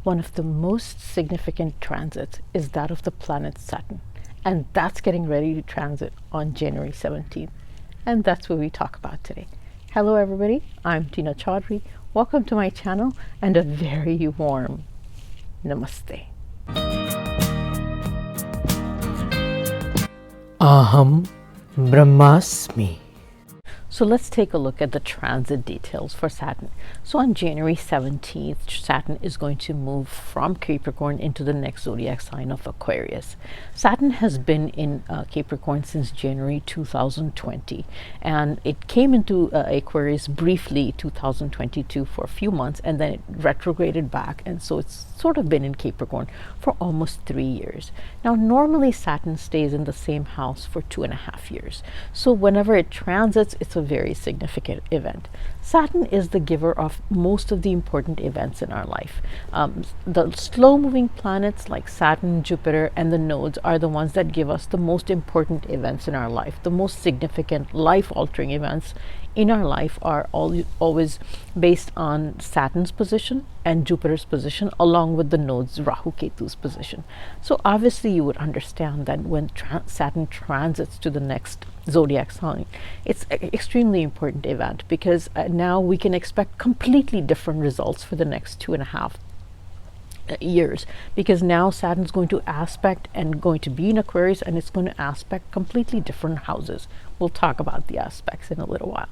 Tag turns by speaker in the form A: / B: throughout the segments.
A: one of the most significant transits is that of the planet Saturn, and that's getting ready to transit on January 17th. And that's what we talk about today. Hello, everybody. I'm Tina Chaudhary. Welcome to my channel and a very warm namaste.
B: Aham Brahmasmi.
A: So let's take a look at the transit details for Saturn. So on January 17th, Saturn is going to move from Capricorn into the next zodiac sign of Aquarius. Saturn has been in Capricorn since January 2020, and it came into Aquarius briefly 2022 for a few months, and then it retrograded back, and so it's sort of been in Capricorn for almost 3 years. Now, normally Saturn stays in the same house for 2.5 years. So whenever it transits, it's a very significant event. Saturn is the giver of most of the important events in our life. The slow-moving planets like Saturn, Jupiter, and the nodes are the ones that give us the most important events in our life. The most significant life-altering events in our life are always based on Saturn's position and Jupiter's position, along with the nodes Rahu Ketu's position. So obviously you would understand that when Saturn transits to the next zodiac sign, it's an extremely important event, because now we can expect completely different results for the next 2.5 years, because now Saturn's going to aspect and going to be in Aquarius, and it's going to aspect completely different houses. We'll talk about the aspects in a little while.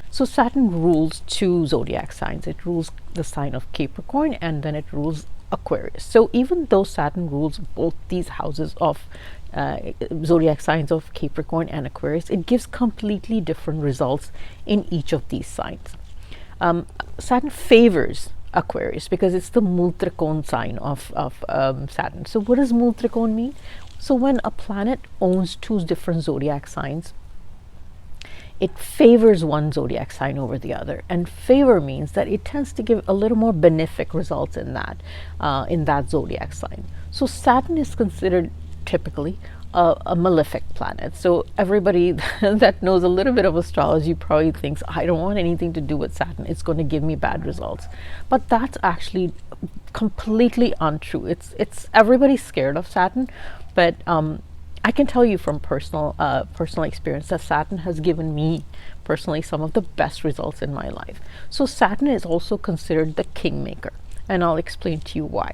A: So Saturn rules 2 zodiac signs. It rules the sign of Capricorn, and then it rules Aquarius. So even though Saturn rules both these houses of zodiac signs of Capricorn and Aquarius, it gives completely different results in each of these signs. Saturn favors Aquarius because it's the Mool Trikon sign of Saturn. So what does Mool Trikon mean? So when a planet owns 2 different zodiac signs, it favors one zodiac sign over the other, and favor means that it tends to give a little more benefic results in that zodiac sign. So Saturn is considered typically a malefic planet. So everybody that knows a little bit of astrology probably thinks, I don't want anything to do with Saturn, it's going to give me bad results. But that's actually completely untrue. It's everybody's scared of Saturn, but I can tell you from personal experience that Saturn has given me personally some of the best results in my life. So Saturn is also considered the kingmaker, and I'll explain to you why.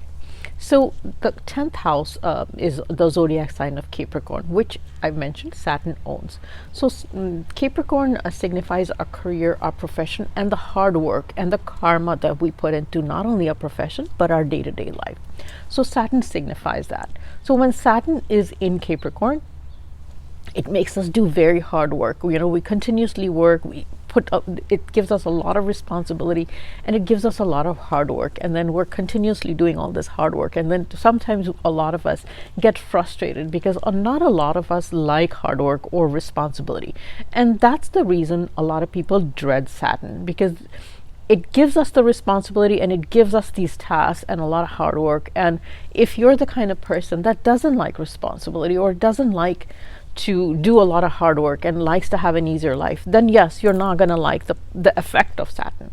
A: So the 10th house is the zodiac sign of Capricorn, which I mentioned Saturn owns. So Capricorn signifies our career, our profession, and the hard work and the karma that we put into not only our profession but our day-to-day life. So Saturn signifies that. So when Saturn is in Capricorn, it makes us do very hard work. We continuously work. It gives us a lot of responsibility, and it gives us a lot of hard work, and then we're continuously doing all this hard work, and then sometimes a lot of us get frustrated because not a lot of us like hard work or responsibility, and that's the reason a lot of people dread Saturn, because it gives us the responsibility and it gives us these tasks and a lot of hard work. And if you're the kind of person that doesn't like responsibility or doesn't like to do a lot of hard work and likes to have an easier life, then yes, you're not going to like the effect of Saturn.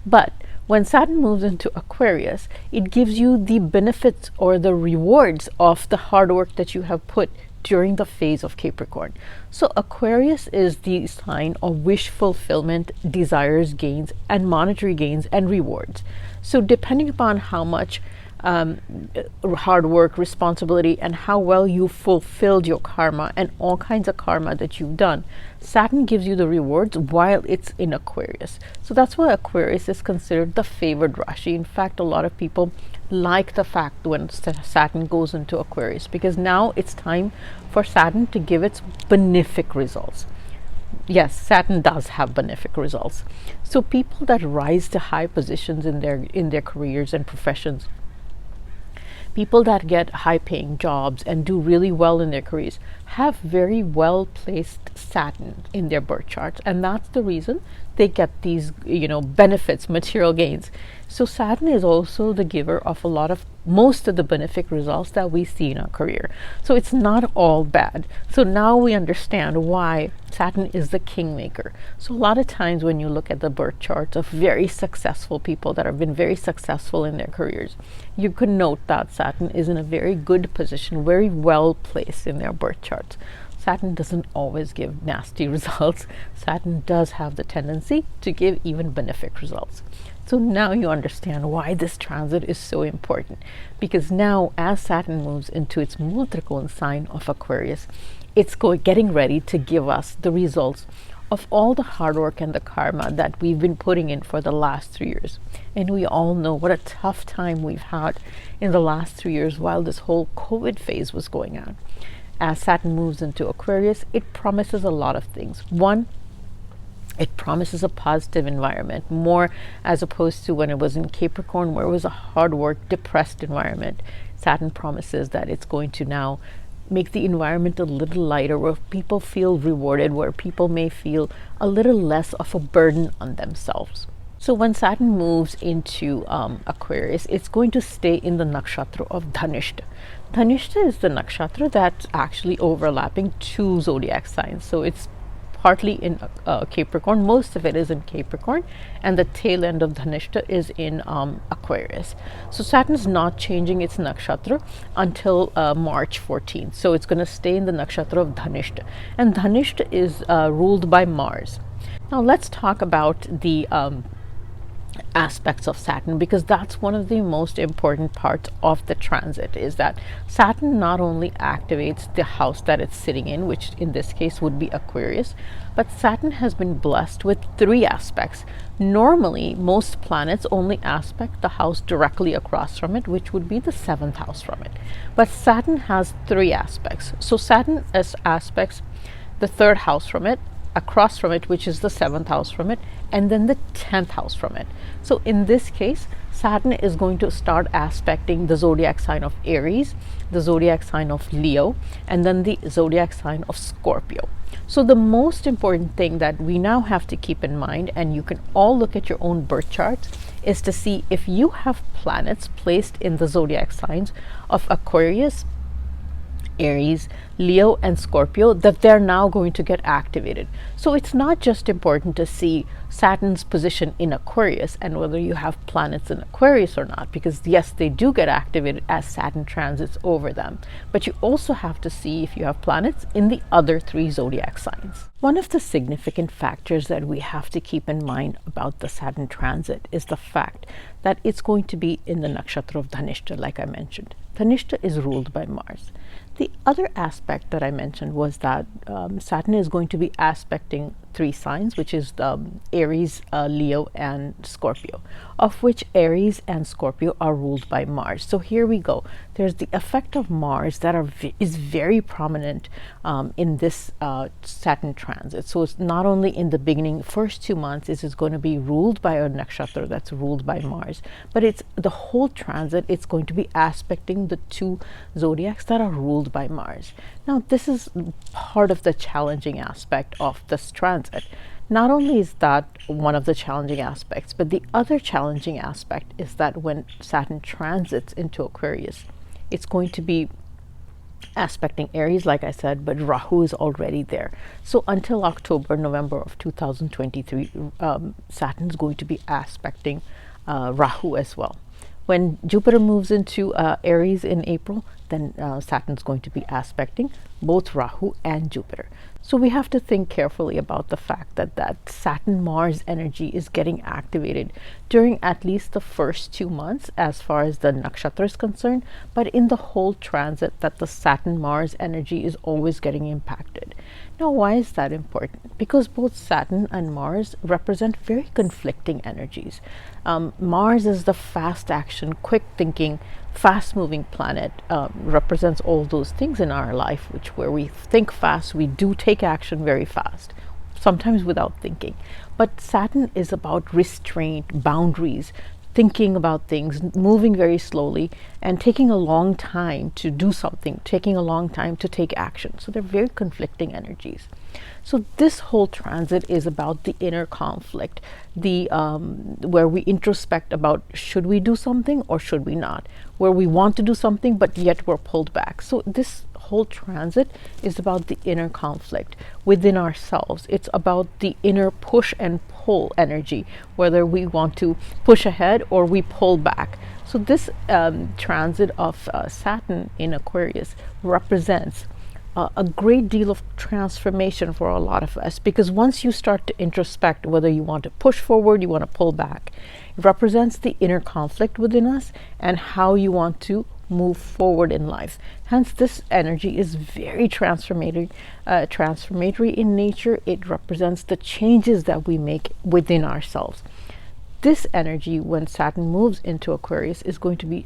A: But when Saturn moves into Aquarius, it gives you the benefits or the rewards of the hard work that you have put during the phase of Capricorn. So Aquarius is the sign of wish fulfillment, desires, gains, and monetary gains and rewards. So depending upon how much hard work, responsibility, and how well you fulfilled your karma and all kinds of karma that you've done, Saturn gives you the rewards while it's in Aquarius. So that's why Aquarius is considered the favored Rashi. In fact, a lot of people like the fact when Saturn goes into Aquarius, because now it's time for Saturn to give its benefic results. Yes, Saturn does have benefic results. So people that rise to high positions in their careers and professions, people that get high-paying jobs and do really well in their careers, have very well-placed Saturn in their birth charts, and that's the reason they get these, benefits, material gains. So Saturn is also the giver of a lot of most of the benefic results that we see in our career. So it's not all bad. So now we understand why Saturn is the kingmaker. So a lot of times when you look at the birth charts of very successful people that have been very successful in their careers, you can note that Saturn is in a very good position, very well placed in their birth charts. Saturn doesn't always give nasty results. Saturn does have the tendency to give even benefic results. So now you understand why this transit is so important, because now as Saturn moves into its Mool Trikona sign of Aquarius, it's getting ready to give us the results of all the hard work and the karma that we've been putting in for the last 3 years. And we all know what a tough time we've had in the last 3 years while this whole COVID phase was going on. As Saturn moves into Aquarius, it promises a lot of things. One, it promises a positive environment, more as opposed to when it was in Capricorn, where it was a hard work, depressed environment. Saturn promises that it's going to now make the environment a little lighter, where people feel rewarded, where people may feel a little less of a burden on themselves. So when Saturn moves into Aquarius, it's going to stay in the nakshatra of Dhanishta. Dhanishta is the nakshatra that's actually overlapping 2 zodiac signs. So it's partly in Capricorn. Most of it is in Capricorn, and the tail end of Dhanishta is in Aquarius. So Saturn is not changing its nakshatra until March 14th. So it's going to stay in the nakshatra of Dhanishta, and Dhanishta is ruled by Mars. Now let's talk about the aspects of Saturn, because that's one of the most important parts of the transit, is that Saturn not only activates the house that it's sitting in, which in this case would be Aquarius, but Saturn has been blessed with 3 aspects. Normally most planets only aspect the house directly across from it, which would be the 7th house from it, but Saturn has 3 aspects. So Saturn aspects the 3rd house from it, across from it, which is the 7th house from it, and then the 10th house from it. So in this case, Saturn is going to start aspecting the zodiac sign of Aries, the zodiac sign of Leo, and then the zodiac sign of Scorpio. So the most important thing that we now have to keep in mind, and you can all look at your own birth charts, is to see if you have planets placed in the zodiac signs of Aquarius, Aries, Leo, and Scorpio, that they're now going to get activated. So it's not just important to see Saturn's position in Aquarius and whether you have planets in Aquarius or not, because yes, they do get activated as Saturn transits over them, but you also have to see if you have planets in the other 3 zodiac signs. One of the significant factors that we have to keep in mind about the Saturn transit is the fact that it's going to be in the nakshatra of Dhanishta, like I mentioned. Dhanishta is ruled by Mars. The other aspect that I mentioned was that Saturn is going to be aspecting 3 signs, which is Aries, Leo, and Scorpio, of which Aries and Scorpio are ruled by Mars. So here we go. There's the effect of Mars that is very prominent in this Saturn transit. So it's not only in the beginning, first 2 months, is going to be ruled by a nakshatra that's ruled by Mars, but it's the whole transit. It's going to be aspecting the 2 zodiacs that are ruled by Mars. Now, this is part of the challenging aspect of this transit. Not only is that one of the challenging aspects, but the other challenging aspect is that when Saturn transits into Aquarius, it's going to be aspecting Aries, like I said, but Rahu is already there. So until October, November of 2023, Saturn is going to be aspecting Rahu as well. When Jupiter moves into Aries in April, then Saturn's going to be aspecting both Rahu and Jupiter. So we have to think carefully about the fact that Saturn-Mars energy is getting activated during at least the first 2 months as far as the nakshatra is concerned, but in the whole transit that the Saturn-Mars energy is always getting impacted. Now, why is that important? Because both Saturn and Mars represent very conflicting energies. Mars is the fast action, quick thinking, fast moving planet, represents all those things in our life, where we think fast, we do take action very fast, sometimes without thinking. But Saturn is about restraint, boundaries, thinking about things, moving very slowly, and taking a long time to do something, taking a long time to take action. So they're very conflicting energies. So this whole transit is about the inner conflict, the where we introspect about should we do something or should we not, where we want to do something but yet we're pulled back. So this whole transit is about the inner conflict within ourselves. It's about the inner push and pull energy, whether we want to push ahead or we pull back. So this transit of Saturn in Aquarius represents a great deal of transformation for a lot of us, because once you start to introspect whether you want to push forward, you want to pull back, it represents the inner conflict within us and how you want to move forward in life. Hence, this energy is very transformatory in nature. It represents the changes that we make within ourselves. This energy, when Saturn moves into Aquarius, is going to be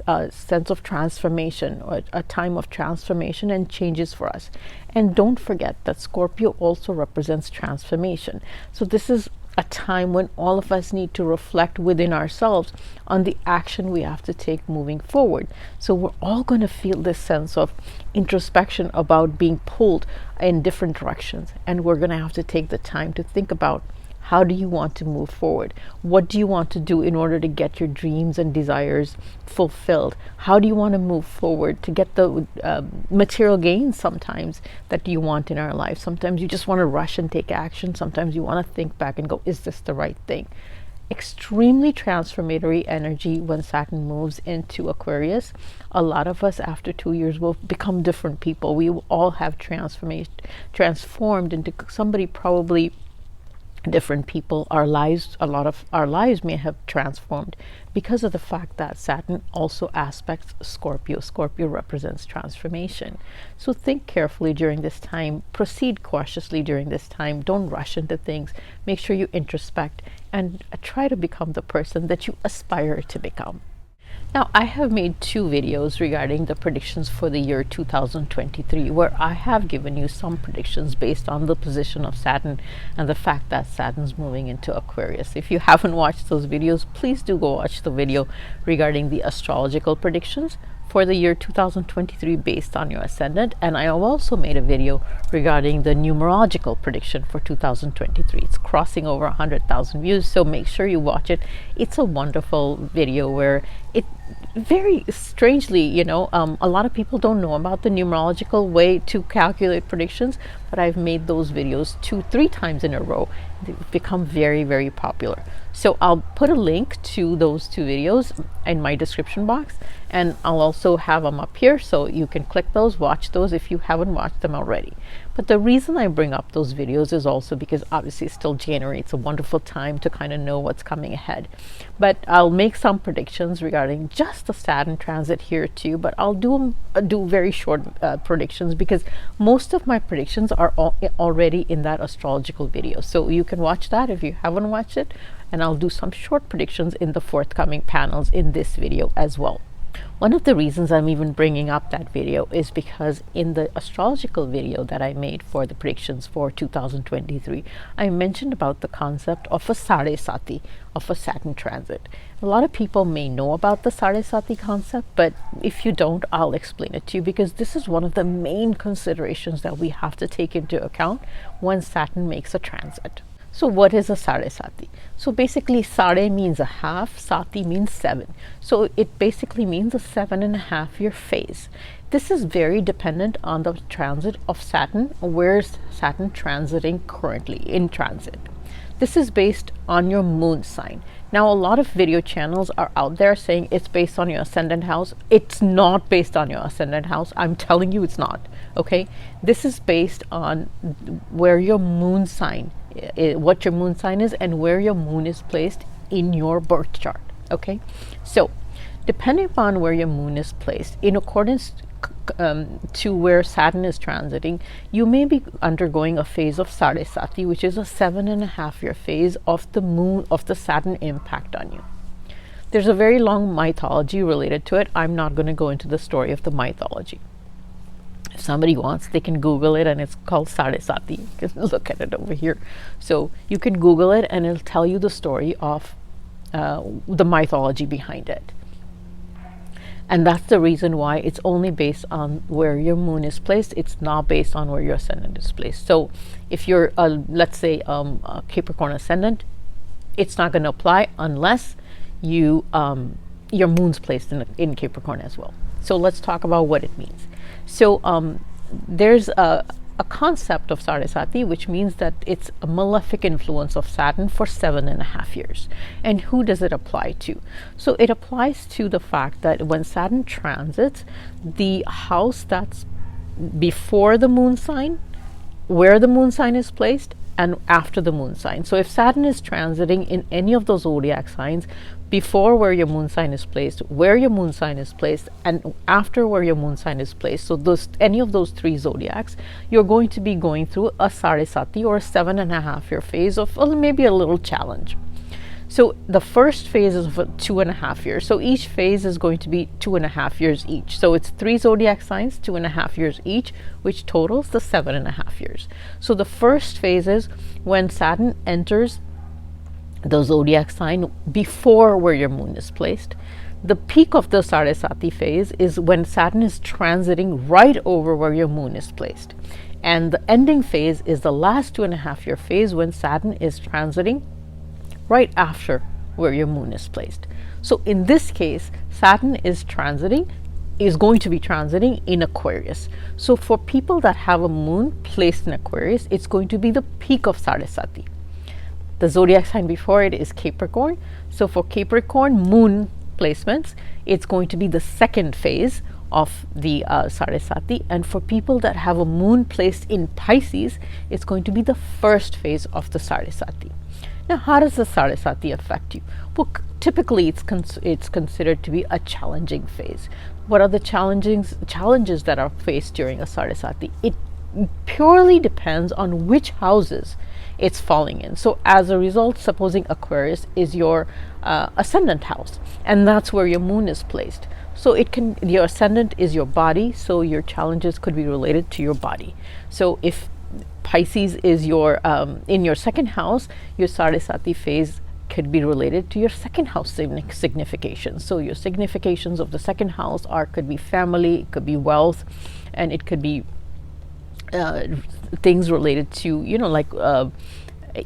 A: a sense of transformation, or a time of transformation and changes for us. And don't forget that Scorpio also represents transformation. So this is a time when all of us need to reflect within ourselves on the action we have to take moving forward. So we're all going to feel this sense of introspection about being pulled in different directions. And we're going to have to take the time to think about, how do you want to move forward? What do you want to do in order to get your dreams and desires fulfilled? How do you want to move forward to get the material gains sometimes that you want in our life? Sometimes you just want to rush and take action. Sometimes you want to think back and go, is this the right thing? Extremely transformatory energy when Saturn moves into Aquarius. A lot of us after 2 years will become different people. We will all have transformed into somebody probably different people. Our lives, a lot of our lives may have transformed because of the fact that Saturn also aspects Scorpio. Scorpio represents transformation. So think carefully during this time, proceed cautiously during this time, don't rush into things, make sure you introspect and try to become the person that you aspire to become. Now, I have made 2 videos regarding the predictions for the year 2023, where I have given you some predictions based on the position of Saturn and the fact that Saturn's moving into Aquarius. If you haven't watched those videos, please do go watch the video regarding the astrological predictions for the year 2023 based on your ascendant. And I have also made a video regarding the numerological prediction for 2023. It's crossing over 100,000 views, so make sure you watch it. It's a wonderful video where it very strangely, a lot of people don't know about the numerological way to calculate predictions, but I've made those videos 2-3 times in a row. They've become very, very popular. So I'll put a link to those 2 videos in my description box, and I'll also have them up here so you can click those, watch those if you haven't watched them already. But the reason I bring up those videos is also because obviously it's still January. It's a wonderful time to kind of know what's coming ahead. But I'll make some predictions regarding just the Saturn transit here too, but I'll do very short predictions because most of my predictions are already in that astrological video. So you can watch that if you haven't watched it, and I'll do some short predictions in the forthcoming panels in this video as well. One of the reasons I'm even bringing up that video is because in the astrological video that I made for the predictions for 2023, I mentioned about the concept of a Sade Sati, of a Saturn transit. A lot of people may know about the Sade Sati concept, but if you don't, I'll explain it to you, because this is one of the main considerations that we have to take into account when Saturn makes a transit. So what is a Sade Sati? So basically, Sade means a half, Sati means 7. So it basically means a 7.5 year phase. This is very dependent on the transit of Saturn. Where's Saturn transiting currently in transit? This is based on your moon sign. Now, a lot of video channels are out there saying it's based on your ascendant house. It's not based on your ascendant house. I'm telling you it's not. Okay? This is based on where your moon sign, what your moon sign is, and where your moon is placed in your birth chart. Okay? So, depending upon where your moon is placed, in accordance to where Saturn is transiting, you may be undergoing a phase of Sade Sati, which is a 7.5 year phase of the moon, of the Saturn impact on you. There's a very long mythology related to it. I'm not going to go into the story of the mythology. If somebody wants, they can Google it, and it's called Sade Sati. You can look at it over here. So you can Google it, and it'll tell you the story of the mythology behind it. And that's the reason why it's only based on where your moon is placed. It's not based on where your ascendant is placed. So if you're, let's say, a Capricorn ascendant, it's not going to apply unless you your moon's placed in Capricorn as well. So let's talk about what it means. So there's a concept of Saraswati, which means that it's a malefic influence of Saturn for 7.5 years. And who does it apply to? So it applies to the fact that when Saturn transits, the house that's before the moon sign, where the moon sign is placed, and after the moon sign. So if Saturn is transiting in any of those zodiac signs, before where your moon sign is placed, where your moon sign is placed, and after where your moon sign is placed, so those any of those three zodiacs, you're going to be going through a Saraswati, or a 7.5 year phase of maybe a little challenge. So the first phase is for 2.5 years. So each phase is going to be 2.5 years each. So it's three zodiac signs, 2.5 years each, which totals the 7.5 years. So the first phase is when Saturn enters the zodiac sign before where your moon is placed. The peak of the Saraswati phase is when Saturn is transiting right over where your moon is placed. And the ending phase is the last 2.5 year phase when Saturn is transiting right after where your moon is placed. So in this case, Saturn is going to be transiting in Aquarius. So for people that have a moon placed in Aquarius, it's going to be the peak of Saraswati. The zodiac sign before it is Capricorn. So for Capricorn moon placements, it's going to be the second phase of the Saraswati. And for people that have a moon placed in Pisces, it's going to be the first phase of the Saraswati. Now, how does the Saraswati affect you? Well, typically it's considered to be a challenging phase. What are the challenges that are faced during a Saraswati? It purely depends on which houses it's falling in. So as a result, supposing Aquarius is your ascendant house, and that's where your moon is placed. So your ascendant is your body, so your challenges could be related to your body. So if Pisces is your in your second house, your Saraswati phase could be related to your second house significations. So your significations of the second house could be family, it could be wealth, and it could be things related to, like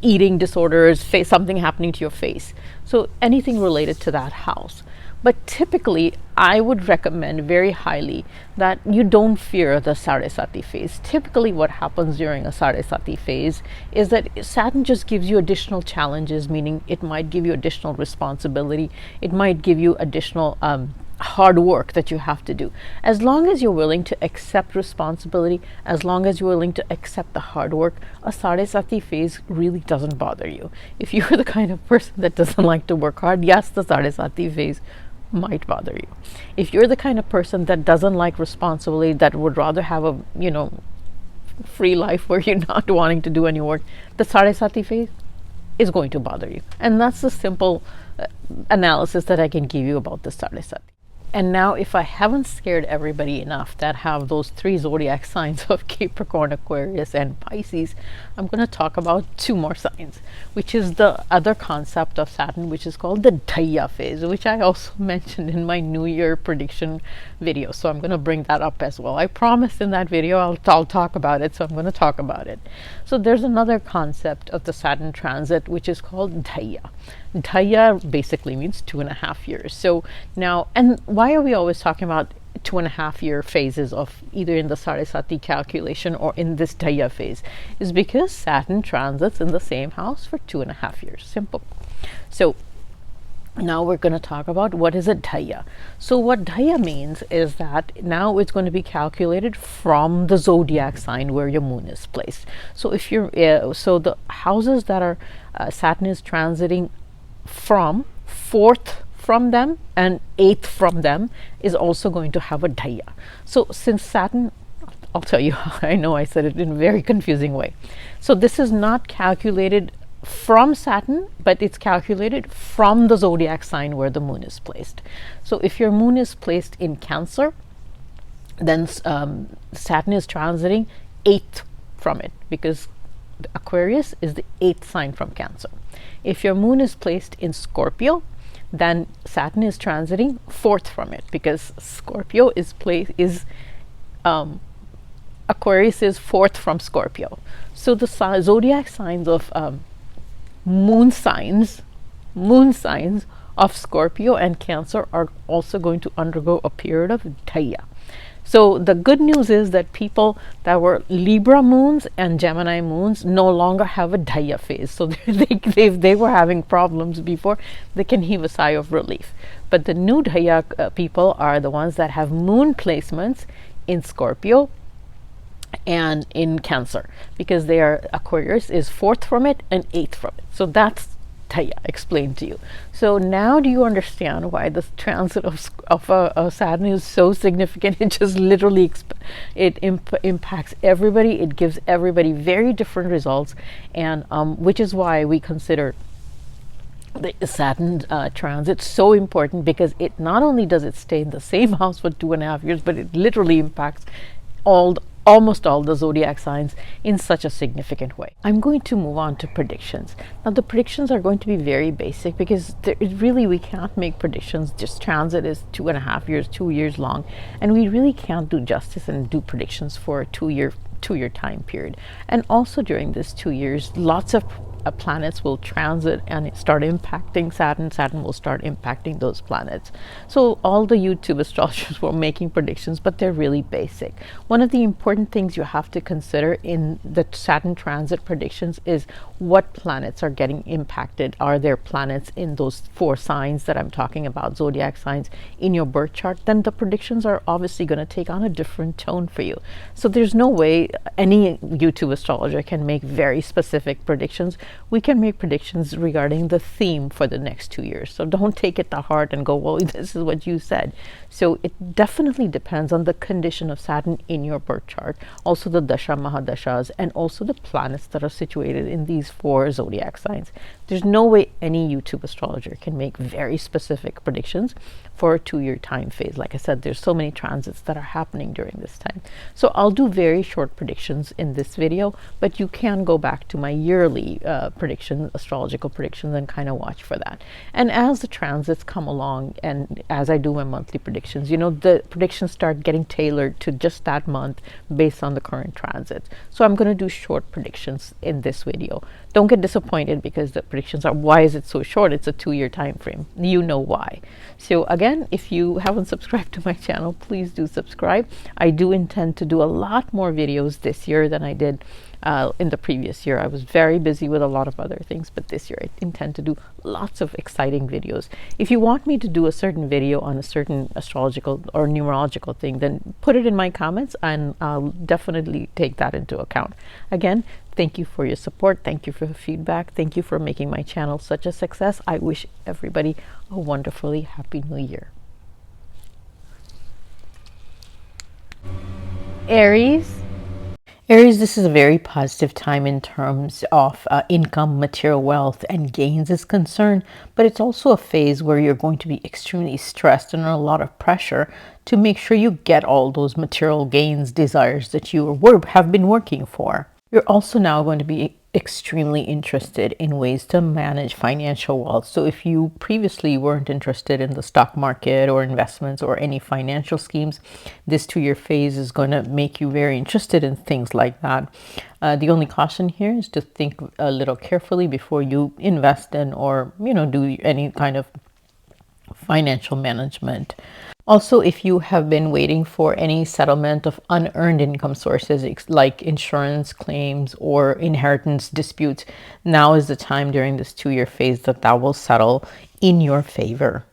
A: eating disorders, something happening to your face. So anything related to that house. But typically, I would recommend very highly that you don't fear the Saraswati phase. Typically, what happens during a Saraswati phase is that Saturn just gives you additional challenges, meaning it might give you additional responsibility. It might give you additional hard work that you have to do. As long as you're willing to accept responsibility, as long as you're willing to accept the hard work, a Saraswati phase really doesn't bother you. If you're the kind of person that doesn't like to work hard, yes, the Saraswati phase might bother you. If you're the kind of person that doesn't like responsibility, that would rather have a free life where you're not wanting to do any work, the Saraswati phase is going to bother you. And that's the simple analysis that I can give you about the Saraswati. And now, if I haven't scared everybody enough that have those three zodiac signs of Capricorn, Aquarius, and Pisces, I'm going to talk about two more signs, which is the other concept of Saturn, which is called the Dhaya phase, which I also mentioned in my New Year prediction video. So I'm going to bring that up as well. I promised in that video I'll talk about it, so I'm going to talk about it. So there's another concept of the Saturn transit, which is called Dhaya. Dhaya basically means 2.5 years. So now, and why are we always talking about 2.5 year phases of either in the Saraswati calculation or in this Dhaya phase? Is because Saturn transits in the same house for 2.5 years. Simple. So now we're going to talk about what is a Dhaya. So what Dhaya means is that now it's going to be calculated from the zodiac sign where your moon is placed. So if you're so the houses that are Saturn is transiting from, fourth from them and eighth from them, is also going to have a Dhaya. So since Saturn, I'll tell you, I know I said it in a very confusing way. So this is not calculated from Saturn, but it's calculated from the zodiac sign where the moon is placed. So if your moon is placed in Cancer, then Saturn is transiting eighth from it, because Aquarius is the eighth sign from Cancer. If your moon is placed in Scorpio, then Saturn is transiting fourth from it, because Scorpio is Aquarius is fourth from Scorpio. So the zodiac signs of moon signs of Scorpio and Cancer are also going to undergo a period of Daya. So the good news is that people that were Libra moons and Gemini moons no longer have a Daya phase. So they were having problems before, they can heave a sigh of relief. But the new Daya people are the ones that have moon placements in Scorpio and in Cancer, because they are Aquarius is fourth from it and eighth from it. So that's Daya explained to you. So now do you understand why the transit of Saturn is so significant? It just literally impacts everybody. It gives everybody very different results, and which is why we consider the Saturn transit so important, because it not only does it stay in the same house for 2.5 years, but it literally impacts almost all the zodiac signs in such a significant way. I'm going to move on to predictions. Now the predictions are going to be very basic, because we can't make predictions. Just transit is 2.5 years, 2 years long, and we really can't do justice and do predictions for a two-year time period. And also during this 2 years, lots of planets will transit and start impacting Saturn. Saturn will start impacting those planets. So all the YouTube astrologers were making predictions, but they're really basic. One of the important things you have to consider in the Saturn transit predictions is what planets are getting impacted. Are there planets in those 4 signs that I'm talking about, zodiac signs, in your birth chart? Then the predictions are obviously going to take on a different tone for you. So there's no way any YouTube astrologer can make very specific predictions. We can make predictions regarding the theme for the next 2 years. So don't take it to heart and go, well, this is what you said. So it definitely depends on the condition of Saturn in your birth chart, also the Dasha Mahadashas, and also the planets that are situated in these 4 zodiac signs. There's no way any YouTube astrologer can make very specific predictions for a 2-year time phase. Like I said, there's so many transits that are happening during this time. So I'll do very short predictions in this video, but you can go back to my yearly predictions, astrological predictions, and kind of watch for that. And as the transits come along, and as I do my monthly predictions, the predictions start getting tailored to just that month based on the current transits. So I'm going to do short predictions in this video. Don't get disappointed because the predictions are, why is it so short? It's a 2-year time frame. You know why. So again, if you haven't subscribed to my channel, please do subscribe. I do intend to do a lot more videos this year than I did in the previous year. I was very busy with a lot of other things, but this year I intend to do lots of exciting videos. If you want me to do a certain video on a certain astrological or numerological thing, then put it in my comments and I'll definitely take that into account. Again, thank you for your support. Thank you for the feedback. Thank you for making my channel such a success. I wish everybody a wonderfully happy new year. Aries, this is a very positive time in terms of income, material wealth, and gains is concerned, but it's also a phase where you're going to be extremely stressed and under a lot of pressure to make sure you get all those material gains, desires that you have been working for. You're also now going to be extremely interested in ways to manage financial wealth. So if you previously weren't interested in the stock market or investments or any financial schemes, this 2-year phase is going to make you very interested in things like that. The only caution here is to think a little carefully before you invest in or do any kind of financial management. Also, if you have been waiting for any settlement of unearned income sources like insurance claims or inheritance disputes, now is the time during this 2-year phase that will settle in your favor.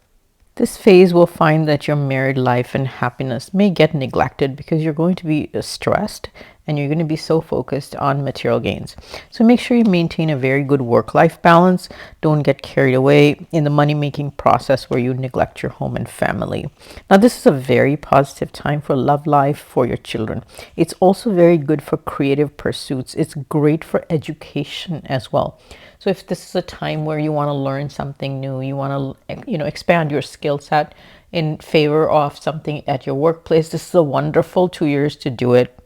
A: This phase will find that your married life and happiness may get neglected because you're going to be stressed and you're going to be so focused on material gains. So make sure you maintain a very good work-life balance. Don't get carried away in the money-making process where you neglect your home and family. Now, this is a very positive time for love life for your children. It's also very good for creative pursuits. It's great for education as well. So if this is a time where you want to learn something new, you want to, expand your skill set in favor of something at your workplace, this is a wonderful 2 years to do it.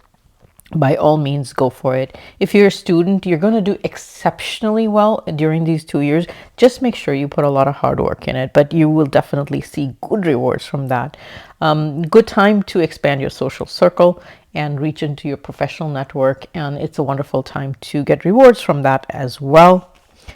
A: by all means go for it. If you're a student, you're going to do exceptionally well during these 2 years. Just make sure you put a lot of hard work in it, but you will definitely see good rewards from that. Good time to expand your social circle and reach into your professional network, and it's a wonderful time to get rewards from that as well.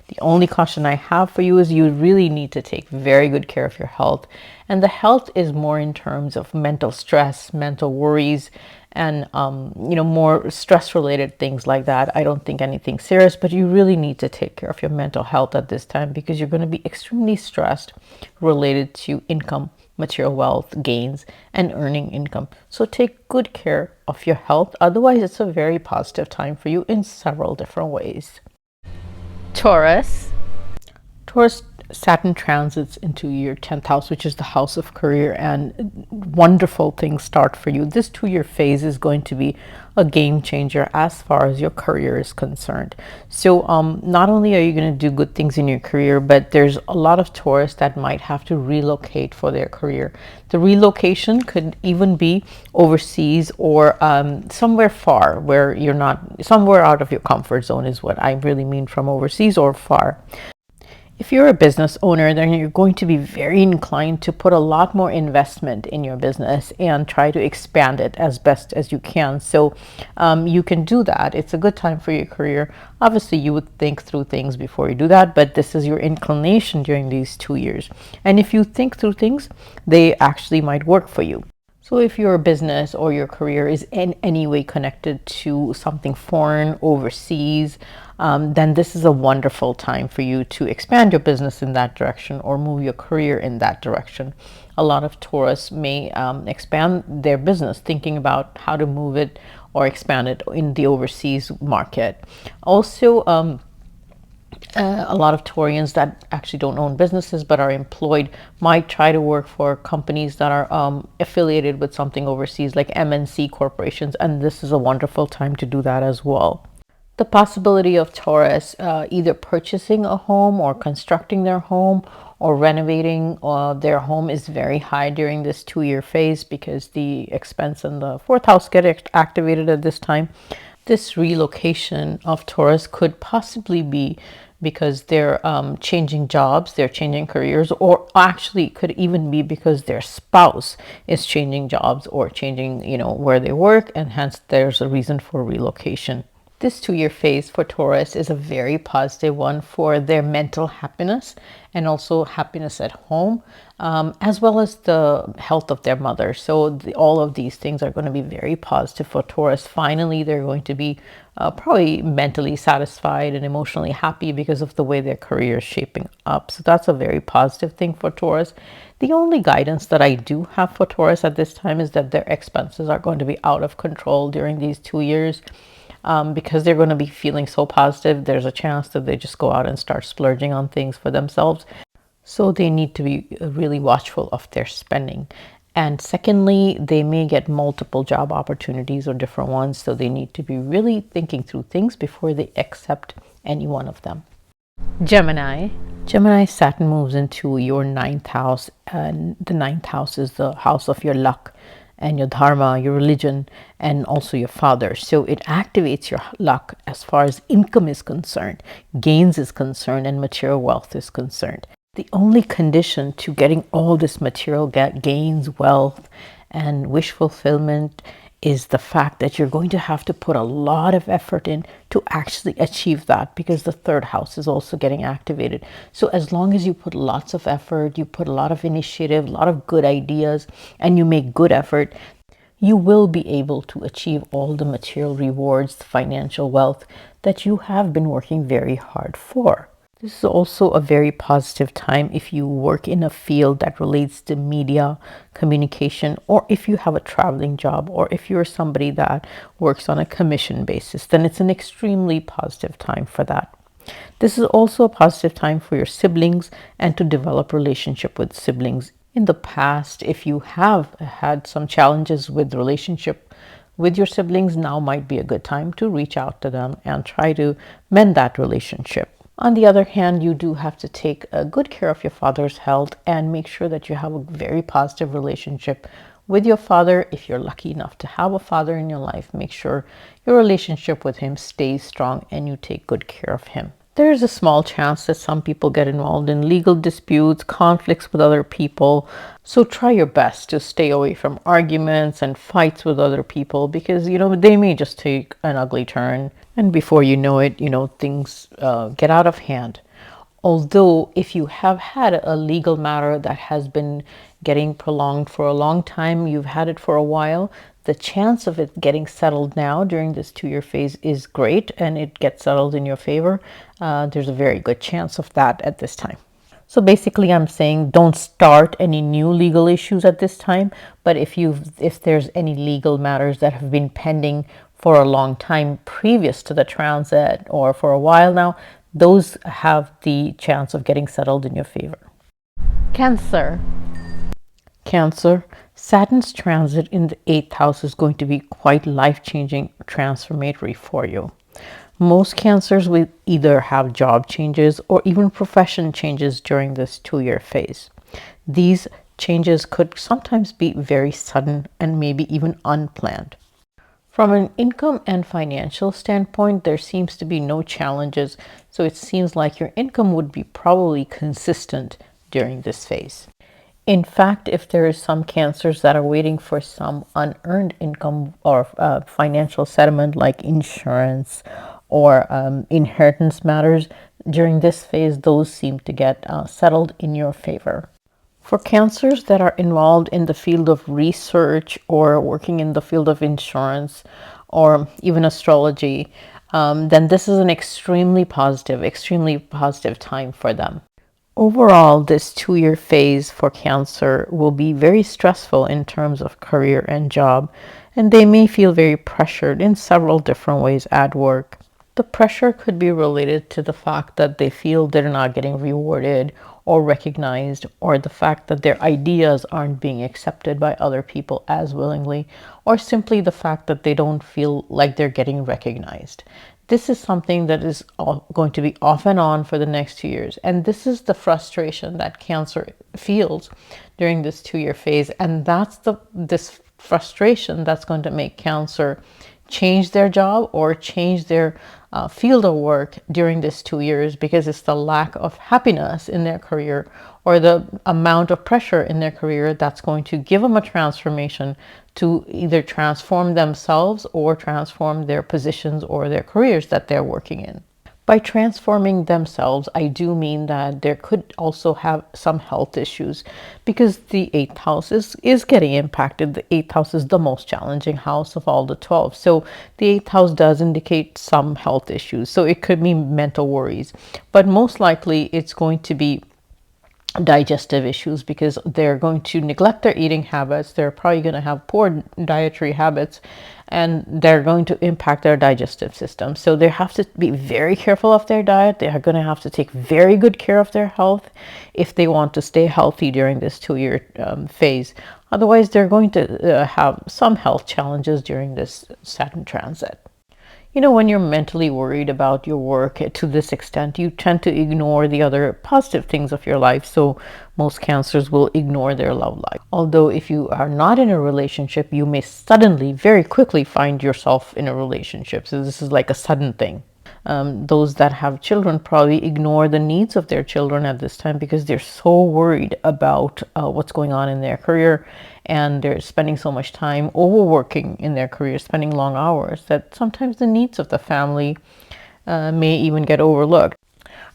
A: The only caution I have for you is you really need to take very good care of your health. And the health is more in terms of mental stress, mental worries, and more stress related things like that. I don't think anything serious, but you really need to take care of your mental health at this time because you're going to be extremely stressed related to income, material wealth gains, and earning income. So take good care of your health. Otherwise, it's a very positive time for you in several different ways. Taurus. Taurus, Saturn transits into your 10th house, which is the house of career, and wonderful things start for you. This 2 year phase is going to be a game changer as far as your career is concerned. So not only are you going to do good things in your career, but there's a lot of Taurus that might have to relocate for their career. The relocation could even be overseas or somewhere far where you're not, somewhere out of your comfort zone is what I really mean from overseas or far. If you're a business owner, then you're going to be very inclined to put a lot more investment in your business and try to expand it as best as you can. So you can do that. It's a good time for your career. Obviously, you would think through things before you do that, but this is your inclination during these 2 years. And if you think through things, they actually might work for you. So if your business or your career is in any way connected to something foreign, overseas, then this is a wonderful time for you to expand your business in that direction or move your career in that direction. A lot of Taurus may expand their business, thinking about how to move it or expand it in the overseas market. Also, a lot of Taurians that actually don't own businesses but are employed might try to work for companies that are affiliated with something overseas like MNC corporations, and this is a wonderful time to do that as well. The possibility of Taurus either purchasing a home or constructing their home or renovating their home is very high during this 2 year phase because the expense in the fourth house get activated at this time. This relocation of Taurus could possibly be because they're changing jobs, they're changing careers, or actually could even be because their spouse is changing jobs or changing, where they work, and hence there's a reason for relocation. This 2 year phase for Taurus is a very positive one for their mental happiness and also happiness at home, as well as the health of their mother. So all of these things are going to be very positive for Taurus. Finally, they're going to be probably mentally satisfied and emotionally happy because of the way their career is shaping up. So that's a very positive thing for Taurus. The only guidance that I do have for Taurus at this time is that their expenses are going to be out of control during these 2 years. Because they're going to be feeling so positive, there's a chance that they just go out and start splurging on things for themselves. So they need to be really watchful of their spending. And secondly, they may get multiple job opportunities or different ones. So they need to be really thinking through things before they accept any one of them. Gemini. Gemini, Saturn moves into your 9th house. And the 9th house is the house of your luck and your dharma, your religion, and also your father. So it activates your luck as far as income is concerned, gains is concerned, and material wealth is concerned. The only condition to getting all this material gains, wealth, and wish fulfillment is the fact that you're going to have to put a lot of effort in to actually achieve that, because the 3rd house is also getting activated. So as long as you put lots of effort, you put a lot of initiative, a lot of good ideas, and you make good effort, you will be able to achieve all the material rewards, financial wealth that you have been working very hard for. This is also a very positive time if you work in a field that relates to media, communication, or if you have a traveling job, or if you're somebody that works on a commission basis, then it's an extremely positive time for that. This is also a positive time for your siblings and to develop relationship with siblings. In the past, if you have had some challenges with relationship with your siblings, now might be a good time to reach out to them and try to mend that relationship. On the other hand, you do have to take good care of your father's health and make sure that you have a very positive relationship with your father. If you're lucky enough to have a father in your life, make sure your relationship with him stays strong and you take good care of him. There is a small chance that some people get involved in legal disputes, conflicts with other people. So try your best to stay away from arguments and fights with other people, because, they may just take an ugly turn. And before you know it, things get out of hand. Although, if you have had a legal matter that has been getting prolonged for a long time, you've had it for a while, the chance of it getting settled now during this 2-year phase is great, and it gets settled in your favor. There's a very good chance of that at this time. So basically, I'm saying don't start any new legal issues at this time. But if there's any legal matters that have been pending for a long time previous to the transit or for a while now, those have the chance of getting settled in your favor. Cancer. Cancer, Saturn's transit in the 8th house is going to be quite life-changing, transformatory for you. Most Cancers will either have job changes or even profession changes during this 2-year phase. These changes could sometimes be very sudden and maybe even unplanned. From an income and financial standpoint, there seems to be no challenges, so it seems like your income would be probably consistent during this phase. In fact, if there is some Cancers that are waiting for some unearned income or financial settlement like insurance or inheritance matters, during this phase, those seem to get settled in your favor. For Cancers that are involved in the field of research or working in the field of insurance or even astrology, then this is an extremely positive time for them. Overall, this 2-year phase for Cancer will be very stressful in terms of career and job, and they may feel very pressured in several different ways at work. The pressure could be related to the fact that they feel they're not getting rewarded or recognized, or the fact that their ideas aren't being accepted by other people as willingly, or simply the fact that they don't feel like they're getting recognized. This is something that is going to be off and on for the next 2 years. And this is the frustration that Cancer feels during this 2-year phase. And that's this frustration that's going to make Cancer change their job or change their field of work during this 2 years, because it's the lack of happiness in their career or the amount of pressure in their career that's going to give them a transformation to either transform themselves or transform their positions or their careers that they're working in. By transforming themselves, I do mean that there could also have some health issues, because the 8th house is getting impacted. The 8th house is the most challenging house of all the 12. So the 8th house does indicate some health issues. So it could be mental worries, but most likely it's going to be digestive issues, because they're going to neglect their eating habits. They're probably going to have poor dietary habits, and they're going to impact their digestive system. So they have to be very careful of their diet. They are going to have to take very good care of their health if they want to stay healthy during this 2-year phase. Otherwise, they're going to have some health challenges during this Saturn transit. When you're mentally worried about your work to this extent, you tend to ignore the other positive things of your life. So most Cancers will ignore their love life. Although if you are not in a relationship, you may suddenly, very quickly find yourself in a relationship. So this is like a sudden thing. Those that have children probably ignore the needs of their children at this time, because they're so worried about what's going on in their career, and they're spending so much time overworking in their career, spending long hours, that sometimes the needs of the family may even get overlooked.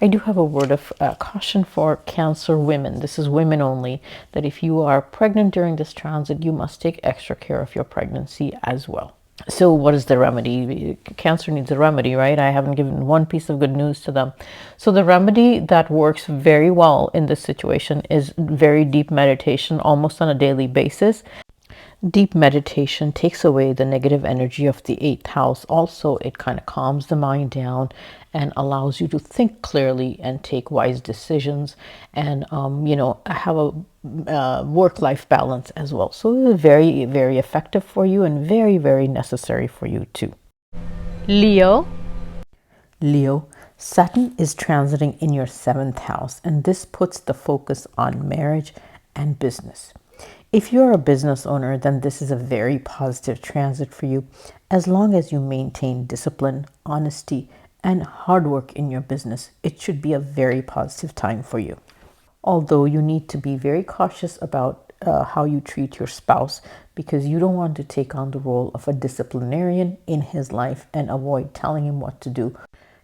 A: I do have a word of caution for Cancer women. This is women only, that if you are pregnant during this transit, you must take extra care of your pregnancy as well. So what is the remedy? Cancer needs a remedy, right? I haven't given one piece of good news to them. So the remedy that works very well in this situation is very deep meditation, almost on a daily basis. Deep meditation takes away the negative energy of the 8th house. Also, it kind of calms the mind down and allows you to think clearly and take wise decisions, and have a work-life balance as well. So it's very, very effective for you and very, very necessary for you too. Leo, Saturn is transiting in your 7th house, and this puts the focus on marriage and business. If you're a business owner, then this is a very positive transit for you as long as you maintain discipline, honesty, and hard work in your business. It should be a very positive time for you. Although you need to be very cautious about how you treat your spouse because you don't want to take on the role of a disciplinarian in his life and avoid telling him what to do.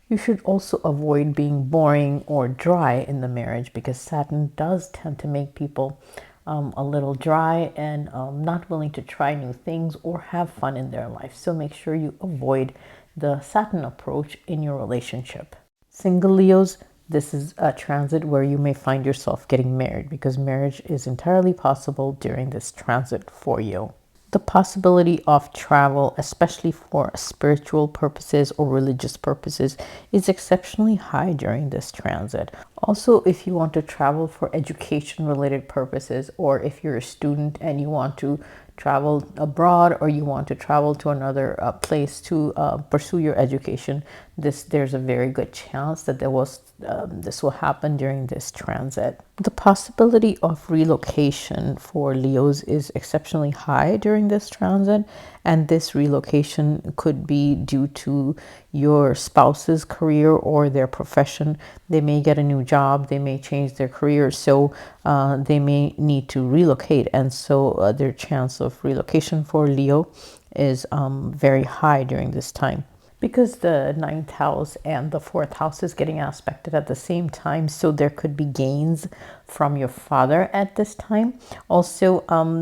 A: You should also avoid being boring or dry in the marriage because Saturn does tend to make people a little dry and not willing to try new things or have fun in their life. So make sure you avoid the Saturn approach in your relationship. Single Leos, this is a transit where you may find yourself getting married because marriage is entirely possible during this transit for you. The possibility of travel, especially for spiritual purposes or religious purposes, is exceptionally high during this transit. Also, if you want to travel for education related purposes, or if you're a student and you want to travel abroad or you want to travel to another place to pursue your education, there's a very good chance that this will happen during this transit. The possibility of relocation for Leos is exceptionally high during this transit, and this relocation could be due to your spouse's career or their profession. They may get a new job, they may change their career, so they may need to relocate, and so their chance of relocation for Leo is very high during this time. Because the ninth house and the fourth house is getting aspected at the same time, so there could be gains from your father at this time. Also,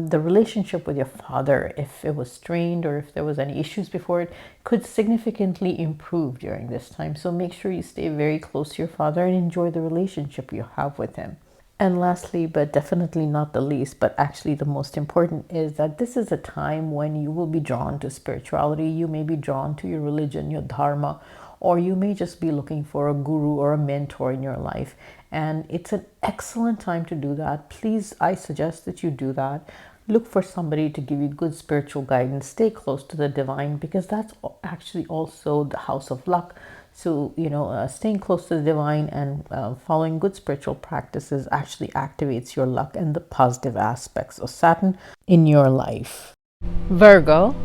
A: the relationship with your father, if it was strained or if there was any issues before it, could significantly improve during this time. So make sure you stay very close to your father and enjoy the relationship you have with him. And lastly, but definitely not the least, but actually the most important, is that this is a time when you will be drawn to spirituality. You may be drawn to your religion, your dharma, or you may just be looking for a guru or a mentor in your life. And it's an excellent time to do that. Please, I suggest that you do that. Look for somebody to give you good spiritual guidance. Stay close to the divine because that's actually also the house of luck. So, staying close to the divine and following good spiritual practices actually activates your luck and the positive aspects of Saturn in your life. Virgo.